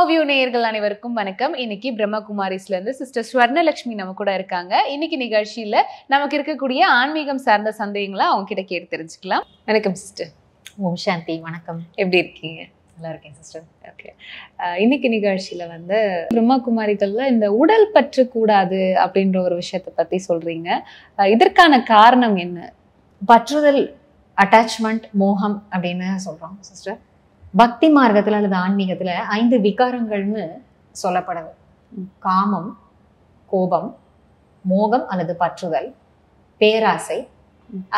சோவியூ நேயர்கள் அனைவருக்கும் வணக்கம். இன்னைக்கு பிரம்மகுமாரிஸ்ல இருந்து சிஸ்டர் ஸ்வர்ணலட்சுமி நம்ம கூட இருக்காங்க. இன்னைக்கு நிகழ்ச்சியில நமக்கு இருக்கக்கூடிய ஆன்மீகம் சார்ந்த சந்தேகங்களை அவங்க கிட்ட கேட்டு தெரிஞ்சுக்கலாம். வணக்கம் சிஸ்டர். ஓம் சாந்தி. வணக்கம். எப்படி இருக்கீங்க? நல்லா இருக்கேன் சிஸ்டர். ஓகே. இன்னைக்கு நிகழ்ச்சியில பிரம்மகுமாரிகள்ல இந்த உடல் பற்று கூடாது அப்படின்ற ஒரு விஷயத்தை பத்தி சொல்றீங்க. இதற்கான காரணம் என்ன? பற்றுதல், அட்டாச்மெண்ட், மோகம் அப்படின்னு சொல்றோம் சிஸ்டர். பக்தி மார்க்கத்துல அல்லது ஆன்மீகத்துல 5 விகாரங்கள்னு சொல்லப்படுது. காமம், கோபம், மோகம் அல்லது பற்றுதல், பேராசை,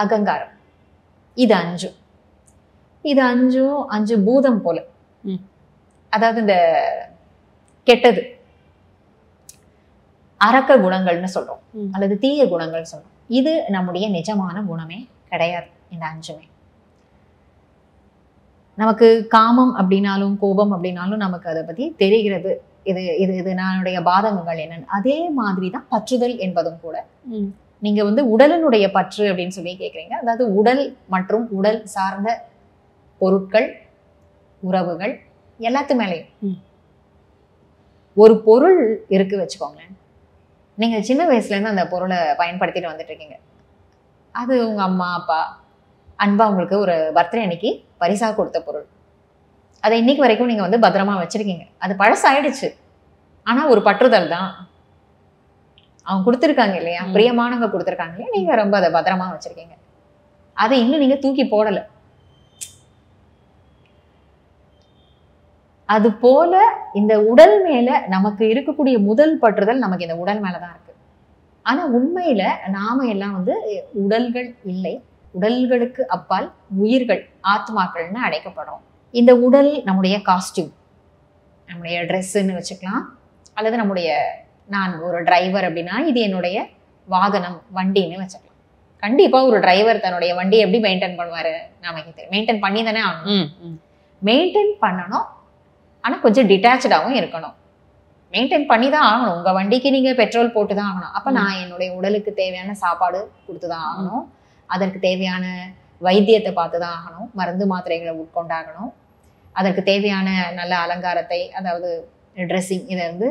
அகங்காரம். இது 5 பூதம் போல. அதாவது இந்த கெட்டது அரக்க குணங்கள்னு சொல்றோம் அல்லது தீய குணங்கள் சொல்றோம். இது நம்முடைய நிஜமான குணமே கிடையாது. இந்த 5மே நமக்கு காமம் அப்படின்னாலும் கோபம் அப்படின்னாலும் நமக்கு அதை பத்தி தெரிகிறது. இது இது இது நம்முடைய பாதகங்கள் என்னன்னு. அதே மாதிரிதான் பற்றுதல் என்பதும் கூட. நீங்க உடலினுடைய பற்று அப்படின்னு சொல்லி கேட்குறீங்க. அதாவது உடல் மற்றும் உடல் சார்ந்த பொருட்கள், உறவுகள் எல்லாத்து மேலேயும் ஒரு பொருள் இருக்கு வச்சுக்கோங்களேன். நீங்க சின்ன வயசுல இருந்து அந்த பொருளை பயன்படுத்திட்டு வந்துட்டு இருக்கீங்க. அது உங்க அம்மா அப்பா அன்பா உங்களுக்கு ஒரு பர்த்டே அன்னைக்கு பரிசா கொடுத்த பொருள். அதை இன்னைக்கு வரைக்கும் நீங்க பத்திரமா வச்சிருக்கீங்க. அது பழசாயிடுச்சு. ஆனா ஒரு பற்றுதல் தான். அவங்க கொடுத்துருக்காங்க இல்லையா, பிரியமானவங்க கொடுத்துருக்காங்க இல்லையா, நீங்க ரொம்ப அதை பத்திரமா வச்சிருக்கீங்க. அதை இன்னும் நீங்க தூக்கி போடல. அது போல இந்த உடல் மேல நமக்கு இருக்கக்கூடிய முதல் பற்றுதல் நமக்கு இந்த உடல் மேலதான் இருக்கு. ஆனா உண்மையில நாம எல்லாம் உடல்கள் இல்லை. உடல்களுக்கு அப்பால் உயிர்கள், ஆத்மாக்கள்னு அழைக்கப்படுறோம். இந்த உடல் நம்முடைய காஸ்டியூம், நம்முடைய ட்ரெஸ்ஸுன்னு வச்சுக்கலாம். அல்லது நான் ஒரு டிரைவர் அப்படின்னா இது என்னுடைய வாகனம், வண்டின்னு வச்சுக்கலாம். கண்டிப்பா ஒரு டிரைவர் தன்னுடைய வண்டியை எப்படி மெயின்டைன் பண்ணுவாரு நமக்கு தெரியும். மெயின்டைன் பண்ணி தானே ஆகணும். மெயின்டைன் பண்ணணும். ஆனா கொஞ்சம் டிட்டாச்சாகவும் இருக்கணும். மெயின்டைன் பண்ணி தான் ஆகணும். உங்க வண்டிக்கு நீங்க பெட்ரோல் போட்டு தான் ஆகணும். அப்ப நான் என்னுடைய உடலுக்கு தேவையான சாப்பாடு கொடுத்துதான் ஆகணும். அதற்கு தேவையான வைத்தியத்தை பார்த்துதான் ஆகணும். மருந்து மாத்திரைகளை உட்கொண்டாகணும். அதற்கு தேவையான நல்ல அலங்காரத்தை, அதாவது ட்ரெஸ்ஸிங், இதை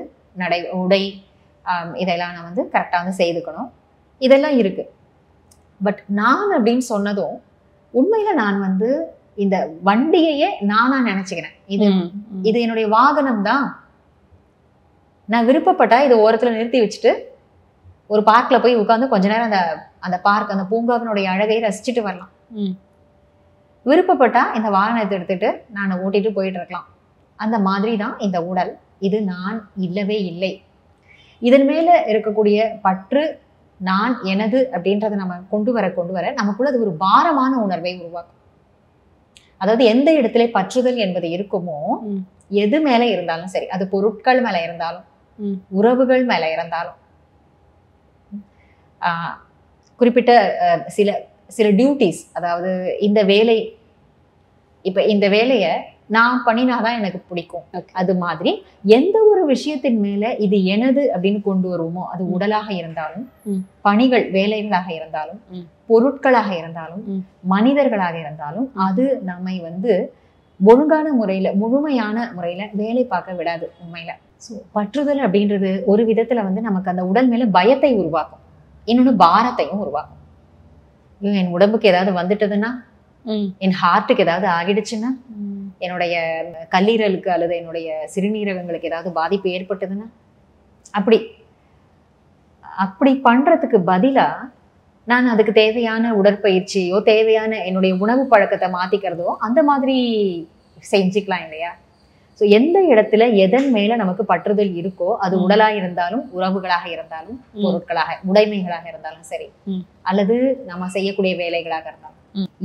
உடை, இதெல்லாம் நான் கரெக்டாக செய்துக்கணும். இதெல்லாம் இருக்கு. பட் நான் அப்படின்னு சொன்னதும் உண்மையில நான் இந்த வண்டியையே நானா நினைச்சுக்கிறேன். இது என்னுடைய வாகனம் தான். நான் விருப்பப்பட்டா இதை ஓரத்துல நிறுத்தி வச்சுட்டு ஒரு பார்க்ல போய் உட்கார்ந்து கொஞ்ச நேரம் அந்த பார்க், அந்த பூங்காவினுடைய அழகை ரசிச்சுட்டு வரலாம். விருப்பப்பட்டா இந்த வாகனத்தை எடுத்துட்டு நான் ஓட்டிட்டு போயிட்டு இருக்கலாம். அந்த மாதிரி தான் இந்த உடல். இது நான் இல்லவே இல்லை. இதன் மேல இருக்கக்கூடிய பற்று நான், எனது அப்படின்றத நம்ம கொண்டு வர நமக்குள்ள அது ஒரு பாரமான உணர்வை உருவாக்கும். அதாவது எந்த இடத்துல பற்றுதல் என்பது இருக்குமோ, எது மேல இருந்தாலும் சரி, அது பொருட்கள் மேல இருந்தாலும் உறவுகள் மேல இருந்தாலும், குறிப்பிட்ட சில டியூட்டிஸ், அதாவது இந்த வேலை, இப்ப இந்த வேலையை நான் பண்ணினாதான் எனக்கு பிடிக்கும். அது மாதிரி எந்த ஒரு விஷயத்தின் மேல இது எனது அப்படின்னு கொண்டு வருவோமோ, அது உடலாக இருந்தாலும், பணிகள், வேலைகளாக இருந்தாலும், பொருட்களாக இருந்தாலும், மனிதர்களாக இருந்தாலும், அது நம்மை ஒழுங்கான முறையில, முழுமையான முறையில வேலை பார்க்க விடாது உண்மையில. ஸோ பற்றுதல் அப்படின்றது ஒரு விதத்துல நமக்கு அந்த உடல் மேல பயத்தை உருவாக்கும். இன்னொன்னு பாரத்தையும் உருவாக்கும். என் உடம்புக்கு ஏதாவது வந்துட்டதுன்னா, என் ஹார்ட்டுக்கு ஏதாவது ஆகிடுச்சுன்னா, என்னுடைய கல்லீரலுக்கு அல்லது என்னுடைய சிறுநீரகங்களுக்கு ஏதாவது பாதிப்பு ஏற்பட்டதுன்னா, அப்படி பண்றதுக்கு பதிலா நான் அதுக்கு தேவையான உடற்பயிற்சியோ, தேவையான என்னுடைய உணவு பழக்கத்தை மாத்திக்கிறதோ அந்த மாதிரி செஞ்சுக்கலாம் இல்லையா? ஸோ எந்த இடத்துல எதன் மேல நமக்கு பற்றுதல் இருக்கோ, அது உடலா இருந்தாலும், உறவுகளாக இருந்தாலும், பொருட்களாக, உடைமைகளாக இருந்தாலும் சரி, அல்லது நம்ம செய்யக்கூடிய வேலைகளாக இருந்தாலும்,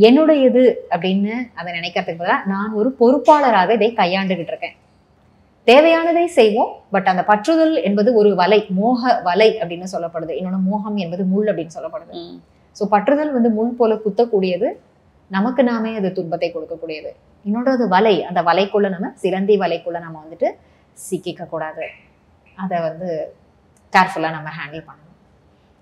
என்னுடையது அப்படின்னு அதை நினைக்கிறதுக்கு பதிலா நான் ஒரு பொறுப்பாளராக இதை கையாண்டுகிட்டு இருக்கேன். தேவையானதை செய்வோம். பட் அந்த பற்றுதல் என்பது ஒரு வலை, மோக வலை அப்படின்னு சொல்லப்படுது. இன்னொன்னு மோகம் என்பது முள் அப்படின்னு சொல்லப்படுது. ஸோ பற்றுதல் முள் போல குத்தக்கூடியது, நமக்கு நாமே அது துன்பத்தை கொடுக்கக்கூடியது. இன்னொன்று அது வலை. அந்த வலைக்குள்ள நம்ம, சிலந்தி வலைக்குள்ள நம்ம சிக்கிக்க கூடாது. அதை கேர்ஃபுல்லா நம்ம ஹேண்டில் பண்ணணும்.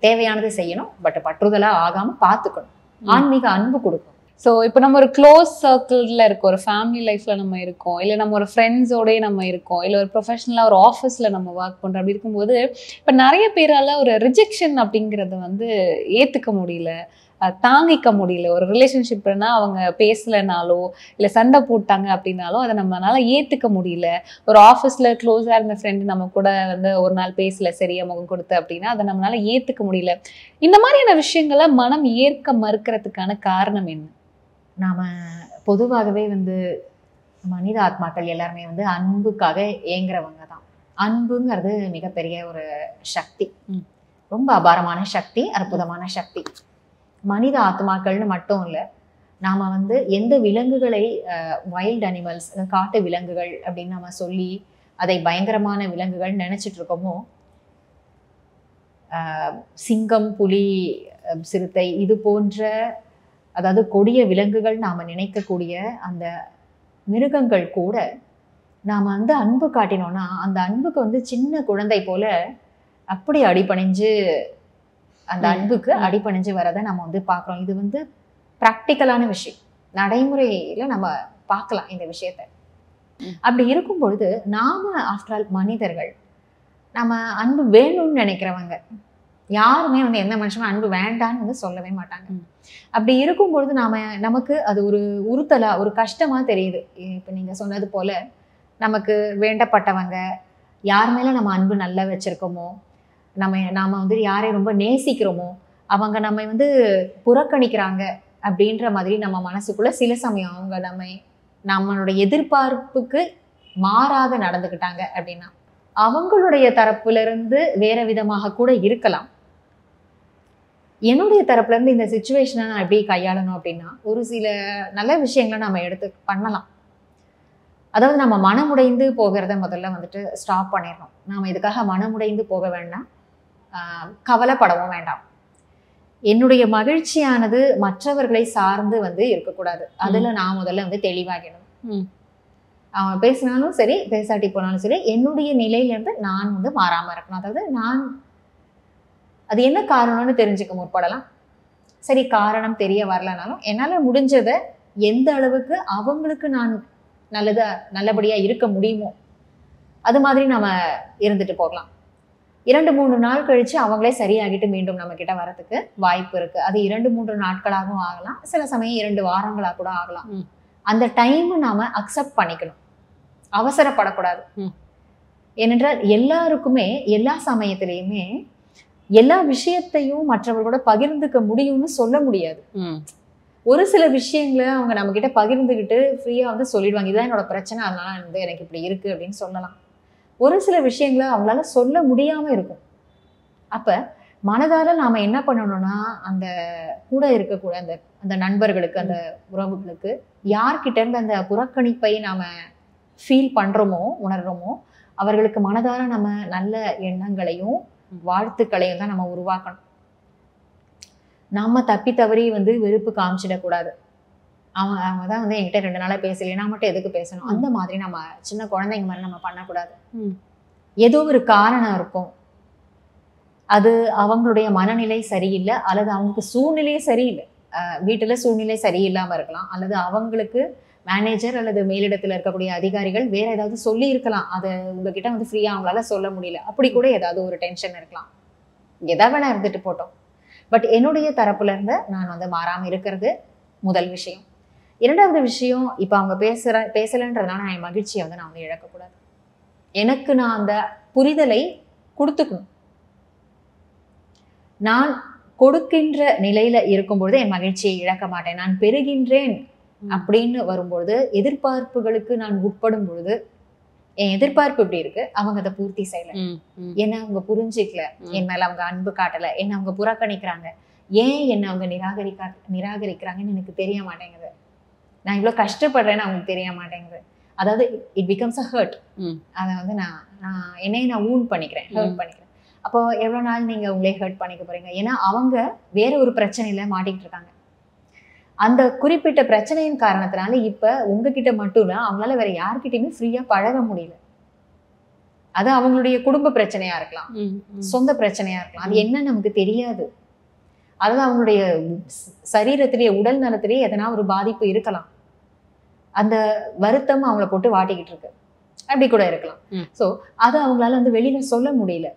தேவையானது செய்யணும். பட் பற்றுதலா ஆகாம பார்த்துக்கணும். ஆன்மீக அன்பு கொடுக்கணும். ஸோ இப்போ நம்ம ஒரு க்ளோஸ் சர்க்கிளில் இருக்கோம், ஒரு ஃபேமிலி லைஃப்பில் நம்ம இருக்கோம், இல்லை நம்ம ஒரு ஃப்ரெண்ட்ஸோடய நம்ம இருக்கோம், இல்லை ஒரு ப்ரொஃபஷனலாக ஒரு ஆஃபீஸில் நம்ம ஒர்க் பண்ணுறோம். அப்படி இருக்கும்போது இப்போ நிறைய பேரால் ஒரு ரிஜெக்ஷன் அப்படிங்கிறத வந்து ஏற்றுக்க முடியல, தாங்கிக்க முடியல. ஒரு ரிலேஷன்ஷிப்னா அவங்க பேசலைனாலோ இல்லை சண்டை போட்டாங்க அப்படின்னாலோ அதை நம்மளால ஏற்றுக்க முடியல. ஒரு ஆஃபீஸில் க்ளோஸாக இருந்த ஃப்ரெண்டு நம்ம கூட வந்து ஒரு நாள் பேசலை சரியா முகம் கொடுத்து அப்படின்னா அதை நம்மளால ஏற்றுக்க முடியல. இந்த மாதிரியான விஷயங்களை மனம் ஏற்க மறுக்கிறதுக்கான காரணம் என்ன? நாம பொதுவாகவே வந்து மனித ஆத்மாக்கள் எல்லாருமே வந்து அன்புக்காக ஏங்குறவங்க தான். அன்புங்கிறது மிகப்பெரிய ஒரு சக்தி, ரொம்ப அபாரமான சக்தி, அற்புதமான சக்தி. மனித ஆத்மாக்கள்னு மட்டும் இல்லை, நாம வந்து எந்த விலங்குகளை வைல்ட் அனிமல்ஸ், காட்டு விலங்குகள் அப்படின்னு நம்ம சொல்லி அதை பயங்கரமான விலங்குகள் நினைச்சிட்டு இருக்கோமோ, சிங்கம், புலி, சிறுத்தை இது போன்ற அதாவது கொடிய விலங்குகள் நாம நினைக்கக்கூடிய அந்த மிருகங்கள் கூட நாம வந்து அன்பு காட்டினோம்னா அந்த அன்புக்கு வந்து சின்ன குழந்தை போல அப்படி அடிபணிஞ்சு அந்த அன்புக்கு அடிபணிஞ்சு வரதை நம்ம வந்து பார்க்குறோம். இது வந்து ப்ராக்டிக்கலான விஷயம், நடைமுறையில நம்ம பார்க்கலாம் இந்த விஷயத்த. அப்படி இருக்கும் பொழுது நாம ஆஃப்டர் ஆல் மனிதர்கள், நம்ம அன்பு வேணும்னு நினைக்கிறவங்க. யாருமே வந்து எந்த மனுஷனும் அன்பு வேண்டான்னு வந்து சொல்லவே மாட்டாங்க. அப்படி இருக்கும் பொழுது நமக்கு அது ஒரு உறுத்தலா, ஒரு கஷ்டமா தெரியுது. இப்போ நீங்க சொன்னது போல நமக்கு வேண்டப்பட்டவங்க யார் மேல நம்ம அன்பு நல்லா வச்சிருக்கோமோ, நாம வந்து யாரை ரொம்ப நேசிக்கிறோமோ அவங்க நம்ம வந்து புறக்கணிக்கிறாங்க அப்படின்ற மாதிரி நம்ம மனசுக்குள்ள சில சமயம் அவங்க நம்மளுடைய எதிர்பார்ப்புக்கு மாறாக நடந்துக்கிட்டாங்க அப்படின்னா அவங்களுடைய தரப்புல இருந்து வேற விதமாக கூட இருக்கலாம். என்னுடைய தரப்புல இருந்து இந்த சிச்சுவேஷனை நான் எப்படி கையாளணும் அப்படின்னா, ஒரு சில நல்ல விஷயங்களை நம்ம எடுத்து பண்ணலாம். அதாவது நம்ம மனமுடைந்து போகிறத முதல்ல வந்துட்டு ஸ்டாப் பண்ணிடணும். நாம இதுக்காக மனமுடைந்து போக வேண்டாம், கவலைப்படவும் வேண்டாம். என்னுடைய மகிழ்ச்சியானது மற்றவர்களை சார்ந்து வந்து இருக்கக்கூடாது. அதுல நான் முதல்ல வந்து தெளிவாகிடணும். அவன் பேசினாலும் சரி பேசாட்டி போனாலும் சரி என்னுடைய நிலையிலேருந்து நான் வந்து மாறாம இருக்கணும். அதாவது நான் அது என்ன காரணம்னு தெரிஞ்சுக்க முற்படலாம். சரி, காரணம் தெரிய வரலனாலும் என்னால் முடிஞ்சதை எந்த அளவுக்கு அவங்களுக்கு நான் நல்லபடியா இருக்க முடியுமோ அது மாதிரி நம்ம இருந்துட்டு போகலாம். 2-3 நாள் கழிச்சு அவங்களே சரியாகிட்டு மீண்டும் நம்ம கிட்ட வரதுக்கு வாய்ப்பு இருக்கு. அது 2-3 நாட்களாகவும் ஆகலாம், சில சமயம் 2 வாரங்களா கூட ஆகலாம். அந்த டைம் நாம அக்செப்ட் பண்ணிக்கணும், அவசரப்படக்கூடாது. ஏனென்றால் எல்லாருக்குமே எல்லா சமயத்திலையுமே எல்லா விஷயத்தையும் மற்றவர்களோட பகிர்ந்துக்க முடியும்னு சொல்ல முடியாது. ஒரு சில விஷயங்களை அவங்க நம்ம கிட்ட பகிர்ந்துக்கிட்டு ஃப்ரீயா வந்து சொல்லிடுவாங்க, இதுதான் என்னோட பிரச்சனை, அதனால வந்து எனக்கு இப்படி இருக்கு அப்படின்னு சொல்லலாம். ஒரு சில விஷயங்களை அவங்களால சொல்ல முடியாம இருக்கும். அப்ப மனதார நாம என்ன பண்ணணும்னா, அந்த கூட இருக்கக்கூட அந்த நண்பர்களுக்கு, அந்த உறவுகளுக்கு யார்கிட்ட இருந்து அந்த புறக்கணிப்பை நாம ஃபீல் பண்றோமோ, உணர்றோமோ, அவர்களுக்கு மனதார நம்ம நல்ல எண்ணங்களையும் வாழ்த்துக்களையும் தான் நம்ம உருவாக்கணும். நம்ம தப்பி தவறி வந்து வெறுப்பு காமிச்சிடக்கூடாது. அவங்க தான் வந்து என்கிட்ட 2 நாளா பேசலையே, நான் மட்டும் எதுக்கு பேசணும், அந்த மாதிரி நம்ம சின்ன குழந்தைங்க மாதிரி நம்ம பண்ணக்கூடாது. ஏதோ ஒரு காரணம் இருக்கும், அது அவங்களுடைய மனநிலை சரியில்லை, அல்லது அவங்களுக்கு சூழ்நிலையே சரியில்லை, வீட்டுல சூழ்நிலை சரியில்லாம இருக்கலாம், அல்லது அவங்களுக்கு மேனேஜர் அல்லது மேலிடத்துல இருக்கக்கூடிய அதிகாரிகள் வேற ஏதாவது சொல்லி இருக்கலாம், அதை உங்ககிட்ட வந்து ஃப்ரீயா அவங்களால சொல்ல முடியல, அப்படி கூட ஏதாவது ஒரு டென்ஷன் இருக்கலாம். எதாவது வேணா இருந்துட்டு போட்டோம். பட் என்னுடைய தரப்புல இருந்து நான் வந்து மாறாம இருக்கிறது முதல் விஷயம். 2வது விஷயம், இப்ப அவங்க பேசலன்றதுனால நான் என் மகிழ்ச்சியை வந்து நான் வந்து இழக்கக்கூடாது. எனக்கு நான் அந்த புரிதலை கொடுத்துக்கணும். நான் கொடுக்கின்ற நிலையில இருக்கும்பொழுது என் மகிழ்ச்சியை இழக்க மாட்டேன். நான் பெறுகின்றேன் அப்படின்னு வரும்பொழுது, எதிர்பார்ப்புகளுக்கு நான் உட்படும் பொழுது என் எதிர்பார்ப்பு இப்படி இருக்கு, அவங்க அதை பூர்த்தி செய்யல, என்ன அவங்க புரிஞ்சிக்கல, என் மேல அவங்க அன்பு காட்டல, என்ன அவங்க புறக்கணிக்கிறாங்க, ஏன் என்ன அவங்க நிராகரிக்கிறாங்கன்னு எனக்கு தெரிய மாட்டேங்குது, நான் இவ்வளவு கஷ்டப்படுறேன்னு அவங்களுக்கு தெரிய மாட்டேங்குது. அதாவது இட் பிகம்ஸ் அ ஹர்ட். அதை வந்து நான் ஊன் பண்ணிக்கிறேன், ஹர்ட் பண்ணிக்கிறேன். அப்போ எவ்வளவு நாள் நீங்க உங்களே ஹர்ட் பண்ணிக்க போறீங்க? ஏன்னா அவங்க வேற ஒரு பிரச்சனையில மாட்டிக்கிட்டு இருக்காங்க. அந்த குறிப்பிட்ட பிரச்சனையின் காரணத்தினால இப்ப உங்ககிட்ட மட்டும் இல்ல, அவங்களால வேற யார்கிட்டயுமே ஃப்ரீயா பழக முடியல. அது அவங்களுடைய குடும்ப பிரச்சனையா இருக்கலாம், சொந்த பிரச்சனையா இருக்கலாம், அது என்ன நமக்கு தெரியாது. அதாவது அவங்களுடைய சரீரத்திலேயே உடல் நலத்திலேயே எதனா ஒரு பாதிப்பு இருக்கலாம். அந்த வருத்தம் அவங்கள போட்டு வாட்டிக்கிட்டு இருக்கு, அப்படி கூட இருக்கலாம். ஸோ அதை அவங்களால வந்து வெளியில சொல்ல முடியல.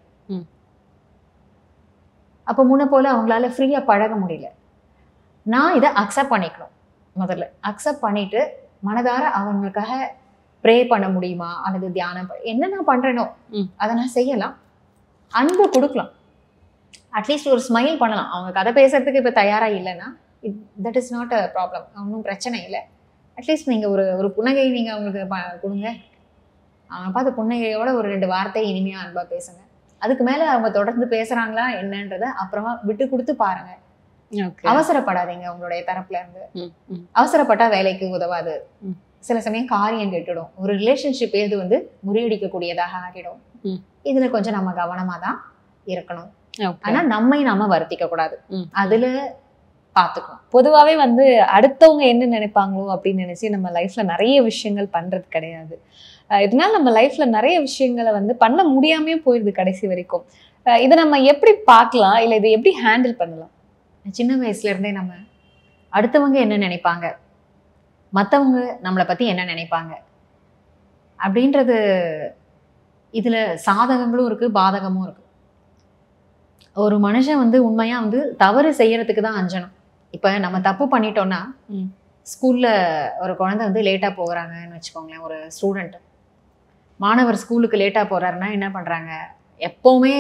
அப்போ முன்ன போல அவங்களால ஃப்ரீயா பழக முடியல. நான் இதை அக்செப்ட் பண்ணிக்கணும். முதல்ல அக்செப்ட் பண்ணிட்டு மனதார அவங்களுக்காக ப்ரே பண்ண முடியுமா, அல்லது தியானம் என்ன நான் பண்றேனோ அதை நான் செய்யலாம். அன்பு கொடுக்கலாம், அட்லீஸ்ட் ஒரு ஸ்மைல் பண்ணலாம். அவங்க கதை பேசுறதுக்கு இப்போ தயாரா இல்லைன்னா that is not a problem, ஒன்றும் பிரச்சனை இல்லை. அட்லீஸ்ட் நீங்க ஒரு புன்னகை நீங்க அவங்களுக்கு கொடுங்க. அவங்க பார்த்து புன்னகையோட ஒரு 2 வார்த்தை இனிமையா அன்பா பேசுங்க. அதுக்கு மேல அவங்க தொடர்ந்து பேசுறாங்களா என்னன்றத அப்புறமா விட்டு கொடுத்து பாருங்க. அவசரப்படாதீங்க. உங்களுடைய தரப்புல இருந்து அவசரப்பட்டா வேலைக்கு உதவாது. சில சமயம் காரியம் கெட்டுடும். ஒரு ரிலேஷன்ஷிப் ஏது வந்து முறியடிக்கக்கூடியதாக ஆகிடும். இதுல கொஞ்சம் நம்ம கவனமா தான் இருக்கணும். ஆனா நாம வருத்திக்க கூடாது, அதுல பாத்துக்கணும். பொதுவாவே வந்து அடுத்தவங்க என்ன நினைப்பாங்களோ அப்படின்னு நினைச்சு நம்ம லைஃப்ல நிறைய விஷயங்கள் பண்றது கிடையாது. இதனால நம்ம லைஃப்ல நிறைய விஷயங்களை வந்து பண்ண முடியாமே போயிடுது கடைசி வரைக்கும். இதை நம்ம எப்படி பார்க்கலாம், இல்லை இதை எப்படி ஹேண்டில் பண்ணலாம்? சின்ன வயசுல இருந்தே நம்ம அடுத்தவங்க என்ன நினைப்பாங்க, மற்றவங்க நம்மளை பத்தி என்ன நினைப்பாங்க அப்படின்றது, இதுல சாதகங்களும் இருக்கு, பாதகமும் இருக்கு. ஒரு மனுஷன் வந்து உண்மையா வந்து தவறு செய்யறதுக்கு தான் அஞ்சணும். இப்ப நம்ம தப்பு பண்ணிட்டோம்னா, ஸ்கூல்ல ஒரு குழந்தை வந்து லேட்டா போகிறாங்கன்னு வச்சுக்கோங்களேன், ஒரு ஸ்டூடெண்ட் மாணவர் ஸ்கூலுக்கு லேட்டா போறாருன்னா என்ன பண்றாங்க, எப்பவுமே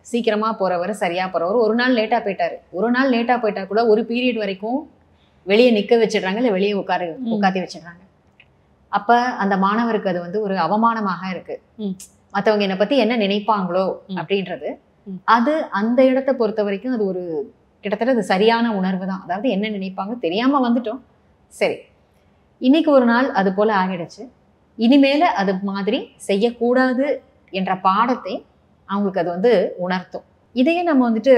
சீக்கிரமா போறவர், சரியா போறவர் ஒரு நாள் லேட்டா போயிட்டாரு, ஒரு நாள் லேட்டா போயிட்டா கூட ஒரு பீரியட் வரைக்கும் வெளியே நிக்க வச்சிடுறாங்க, இல்லை வெளியே உட்காத்தி வச்சிடுறாங்க. அப்ப அந்த மாணவருக்கு அது வந்து ஒரு அவமானமாக இருக்கு. மற்றவங்க என்னை பத்தி என்ன நினைப்பாங்களோ அப்படின்றது, அது அந்த இடத்தை பொறுத்த வரைக்கும் அது ஒரு கிட்டத்தட்ட அது சரியான உணர்வு தான். அதாவது என்ன நினைப்பாங்க தெரியாம வந்துட்டோம், சரி இன்னைக்கு ஒரு நாள் அது போல ஆகிடுச்சு, இனிமேல அது மாதிரி செய்யக்கூடாது என்ற பாடத்தை அவங்களுக்கு அது வந்து உணர்த்தும். இதையே நம்ம வந்துட்டு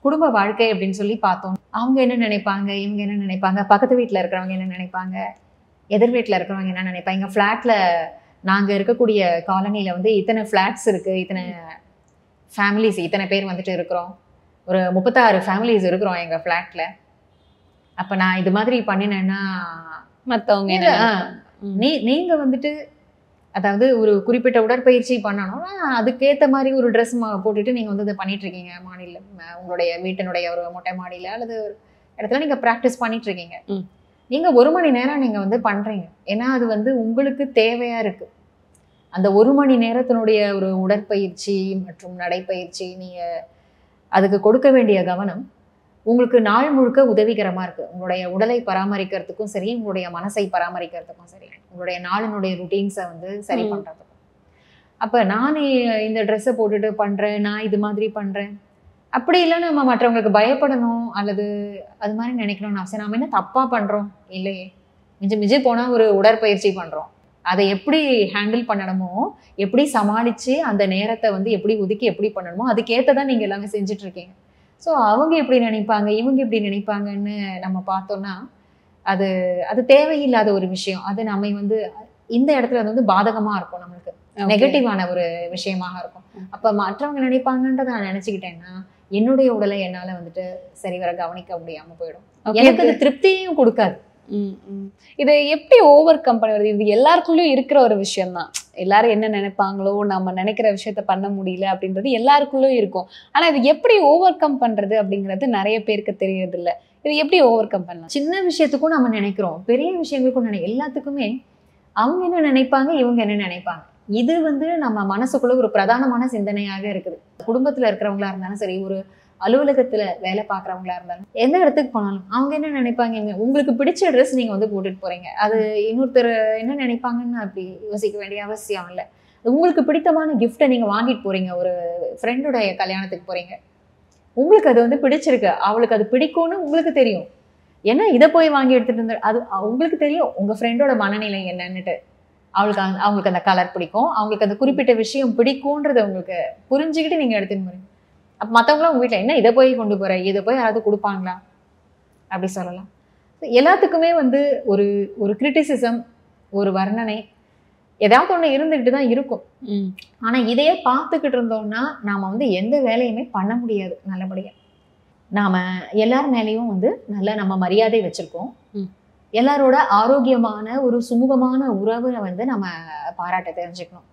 குடும்ப வாழ்க்கை அப்படின்னு சொல்லி பார்த்தோம். அவங்க என்ன நினைப்பாங்க, இவங்க என்ன நினைப்பாங்க, பக்கத்து வீட்டில் இருக்கிறவங்க என்ன நினைப்பாங்க, எதிர் வீட்டில் இருக்கிறவங்க என்ன நினைப்பாங்க, ஃப்ளாட்ல நாங்கள் இருக்கக்கூடிய காலனியில் வந்து இத்தனை ஃப்ளாட்ஸ் இருக்கு, இத்தனை ஃபேமிலிஸ், இத்தனை பேர் வந்துட்டு இருக்கிறோம், ஒரு 36 ஃபேமிலிஸ் இருக்கிறோம் எங்க ஃப்ளாட்ல. அப்ப நான் இது மாதிரி பண்ணினேன்னா மற்றவங்க நீங்க வந்துட்டு அதாவது ஒரு குறிப்பிட்ட உடற்பயிற்சி பண்ணணும்னா அதுக்கேற்ற மாதிரி ஒரு ட்ரெஸ் போட்டுட்டு நீங்க வந்து இதை பண்ணிட்டு இருக்கீங்க. உங்களுடைய வீட்டினுடைய ஒரு மொட்டை மாடியில அல்லது ஒரு இடத்துல நீங்க ப்ராக்டிஸ் பண்ணிட்டு இருக்கீங்க. நீங்க 1 மணி நேரம் நீங்க வந்து பண்றீங்க, ஏன்னா அது வந்து உங்களுக்கு தேவையா இருக்கு. அந்த 1 மணி நேரத்தினுடைய ஒரு உடற்பயிற்சி மற்றும் நடைப்பயிற்சி, நீங்க அதுக்கு கொடுக்க வேண்டிய கவனம் உங்களுக்கு நாள் முழுக்க உதவிகரமா இருக்கு. உங்களுடைய உடலை பராமரிக்கிறதுக்கும் சரி, உங்களுடைய மனசை பராமரிக்கிறதுக்கும் சரி, உங்களுடைய நாளினுடைய ருட்டீன்ஸை வந்து சரி பண்றதுக்கும். அப்ப நான் இந்த ட்ரெஸ்ஸை போட்டுட்டு பண்றேன், நான் இது மாதிரி பண்றேன் அப்படி இல்லை நம்ம மற்றவங்களுக்கு பயப்படணும் அல்லது அது மாதிரி நினைக்கணும்னு அவசியம். நாம என்ன தப்பா பண்றோம் இல்லையே, மிஞ்சி போனா ஒரு உடற்பயிற்சி பண்றோம், அதை எப்படி ஹேண்டில் பண்ணணுமோ, எப்படி சமாளிச்சு அந்த நேரத்தை வந்து எப்படி ஒதுக்கி எப்படி பண்ணணுமோ அதுக்கேற்றதான் நீங்க எல்லாமே செஞ்சுட்டு இருக்கீங்க. ஸோ அவங்க எப்படி நினைப்பாங்க, இவங்க எப்படி நினைப்பாங்கன்னு நம்ம பார்த்தோம்னா அது அது தேவையில்லாத ஒரு விஷயம். அது நம்ம வந்து இந்த இடத்துல அது வந்து பாதகமா இருக்கும், நம்மளுக்கு நெகட்டிவான ஒரு விஷயமாக இருக்கும். அப்ப மற்றவங்க நினைப்பாங்கன்றதை நான் நினைச்சுக்கிட்டேன்னா என்னுடைய உடலை என்னால வந்துட்டு சரிவர கவனிக்க முடியாம போயிடும், எனக்கு அது திருப்தியும் கொடுக்காது. இதை எப்படி ஓவர் கம் பண்ணுறது? இது எல்லாருக்குள்ளயும் இருக்கிற ஒரு விஷயம் தான். எல்லாரும் என்ன நினைப்பாங்களோ, நம்ம நினைக்கிற விஷயத்த பண்ண முடியல அப்படின்றது எல்லாருக்குள்ளயும் இருக்கும். ஆனா இது எப்படி ஓவர் கம் பண்றது அப்படிங்கிறது நிறைய பேருக்கு தெரியறது இல்லை. இது எப்படி ஓவர் கம் பண்ணலாம்? சின்ன விஷயத்துக்கும் நம்ம நினைக்கிறோம், பெரிய விஷயங்களுக்கும் எல்லாத்துக்குமே அவங்க என்ன நினைப்பாங்க, இவங்க என்ன நினைப்பாங்க, இது வந்து நம்ம மனசுக்குள்ள ஒரு பிரதானமான சிந்தனையாக இருக்குது. குடும்பத்துல இருக்கிறவங்களா இருந்தாலும் சரி, ஒரு அலுவலகத்துல வேலை பார்க்குறவங்களா இருந்தாலும், எந்த இடத்துக்கு போனாலும் அவங்க என்ன நினைப்பாங்க, உங்களுக்கு பிடிச்ச ட்ரெஸ் நீங்க வந்து போட்டுட்டு போறீங்க, அது இன்னொருத்தர் என்ன நினைப்பாங்கன்னு அப்படி யோசிக்க வேண்டிய அவசியம் இல்லை. உங்களுக்கு பிடித்தமான கிஃப்டை நீங்க வாங்கிட்டு போறீங்க, ஒரு ஃப்ரெண்டுடைய கல்யாணத்துக்கு போறீங்க, உங்களுக்கு அது வந்து பிடிச்சிருக்கு, அவளுக்கு அது பிடிக்கும்னு உங்களுக்கு தெரியும், ஏன்னா இதை போய் வாங்கி எடுத்துட்டு இருந்த அது உங்களுக்கு தெரியும் உங்க ஃப்ரெண்டோட மனநிலை என்னன்னுட்டு. அவங்களுக்கு அந்த கலர் பிடிக்கும், அவங்களுக்கு அந்த குறிப்பிட்ட விஷயம் பிடிக்கும்ன்றது உங்களுக்கு புரிஞ்சுக்கிட்டு நீங்க எடுத்துட்டு போறீங்க. அப்ப மற்றவங்களும் உங்க வீட்டில் என்ன இதை போய் கொண்டு போற, இதை போய் யாராவது கொடுப்பாங்களா அப்படி சொல்லலாம். எல்லாத்துக்குமே வந்து ஒரு ஒரு கிரிட்டிசிசம், ஒரு வர்ணனை ஏதாவது ஒண்ணு இருந்துகிட்டு தான் இருக்கும். ஆனா இதையே பார்த்துக்கிட்டு இருந்தோம்னா நாம வந்து எந்த வேலையுமே பண்ண முடியாது நல்லபடியா. நாம எல்லார் மேலேயும் வந்து நல்ல நம்ம மரியாதை வச்சிருக்கோம். ம். எல்லாரோட ஆரோக்கியமான ஒரு சுமூகமான உறவை வந்து நம்ம பாராட்ட தெரிஞ்சுக்கணும்.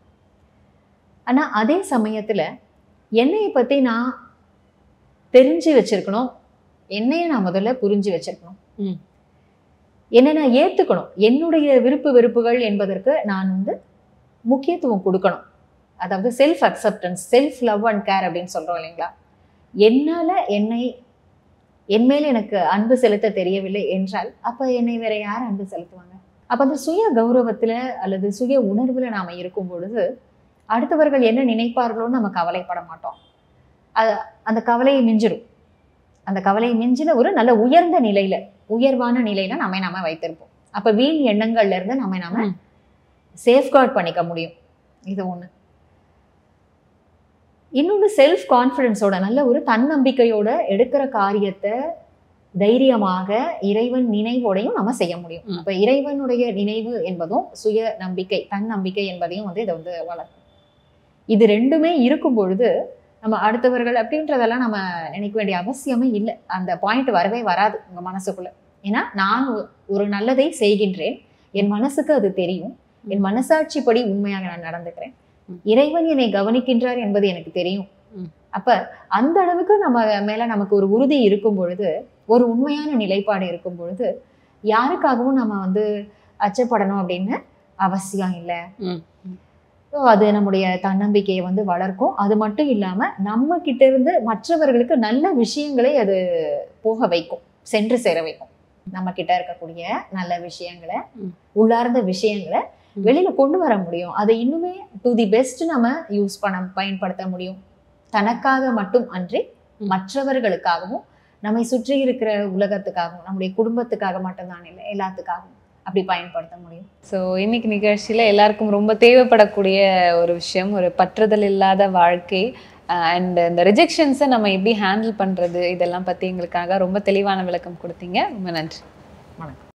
ஆனா அதே சமயத்துல என்னைய பத்தி நான் தெரிஞ்சு வச்சிருக்கணும். என்னைய நான் முதல்ல புரிஞ்சு வச்சிருக்கணும். ம். என்னை நான் ஏத்துக்கணும். என்னுடைய விருப்பு வெறுப்புகள் என்பதற்கு நான் வந்து முக்கியத்துவம் கொடுக்கணும். அதாவது self acceptance, self love and care அப்படின்னு சொல்றோம் இல்லைங்களா? என்னால என் மேல எனக்கு அன்பு செலுத்த தெரியவில்லை என்றால் அப்ப என்னை வேற யார் அன்பு செலுத்துவாங்க? அப்ப அந்த சுய கௌரவத்துல அல்லது சுய உணர்வுல நாம இருக்கும் பொழுது அடுத்தவர்கள் என்ன நினைப்பார்களோன்னு நம்ம கவலைப்பட மாட்டோம். அந்த கவலையை மிஞ்சிடும். அந்த கவலையை மிஞ்சின ஒரு நல்ல உயர்ந்த நிலையில, உயர்வான நிலையில நாம வைத்திருப்போம். அப்ப வீண் எண்ணங்கள்ல இருந்து நாம சேஃப்கார்ட் பண்ணிக்க முடியும். இது ஒண்ணு. இன்னொன்று செல்ஃப் கான்ஃபிடன்ஸோட, நல்ல ஒரு தன்னம்பிக்கையோட எடுக்கிற காரியத்தை தைரியமாக இறைவன் நினைவோடையும் நம்ம செய்ய முடியும். அப்ப இறைவனுடைய நினைவு என்பதும் சுய நம்பிக்கை, தன்னம்பிக்கை என்பதையும் வந்து இதை வந்து வளர்க்கும். இது ரெண்டுமே இருக்கும் பொழுது நம்ம அடுத்தவர்கள் அப்படின்றதெல்லாம் நம்ம நினைக்க வேண்டிய அவசியமே இல்லை. அந்த பாயிண்ட் வரவே வராது உங்க மனசுக்குள்ள. ஏன்னா நான் ஒரு நல்லதை செய்கின்றேன், என் மனசுக்கு அது தெரியும், என் மனசாட்சிப்படி உண்மையாக நான் நடந்துக்கிறேன், இறைவன் என்னை கவனிக்கின்றார் என்பது எனக்கு தெரியும். அப்ப அந்த அளவுக்கு நம்ம மேல நமக்கு ஒரு உறுதி இருக்கும் பொழுது, ஒரு உண்மையான நிலைப்பாடு இருக்கும் பொழுது யாருக்காகவும் நம்ம வந்து அச்சப்படணும் அப்படின்னு அவசியம் இல்லை. அது நம்முடைய தன்னம்பிக்கையை வந்து வளர்க்கும். அது மட்டும் இல்லாம நம்ம கிட்ட இருந்து மற்றவர்களுக்கு நல்ல விஷயங்களை அது போக வைக்கும், சென்று சேர வைக்கும். நம்ம கிட்ட இருக்கக்கூடிய நல்ல விஷயங்களை, உள்ளார்ந்த விஷயங்களை வெளியில கொண்டு வர முடியும். அதை இன்னுமே டு தி பெஸ்ட் நம்ம பயன்படுத்த முடியும். தனக்காக மட்டும் அன்றி மற்றவர்களுக்காகவும், நம்மை சுற்றி இருக்கிற உலகத்துக்காகவும், நம்முடைய குடும்பத்துக்காக மட்டும்தான் இல்லை, எல்லாத்துக்காகவும் அப்படி பயன்படுத்த முடியும். ஸோ இன்னைக்கு நிகழ்ச்சியில எல்லாருக்கும் ரொம்ப தேவைப்படக்கூடிய ஒரு விஷயம், ஒரு பற்றுதல் இல்லாத வாழ்க்கை அண்ட் இந்த ரிஜெக்ஷன்ஸை நம்ம எப்படி ஹேண்டில் பண்றது, இதெல்லாம் பத்தி எங்களுக்காக ரொம்ப தெளிவான விளக்கம் கொடுத்தீங்க. ரொம்ப நன்றி. வணக்கம்.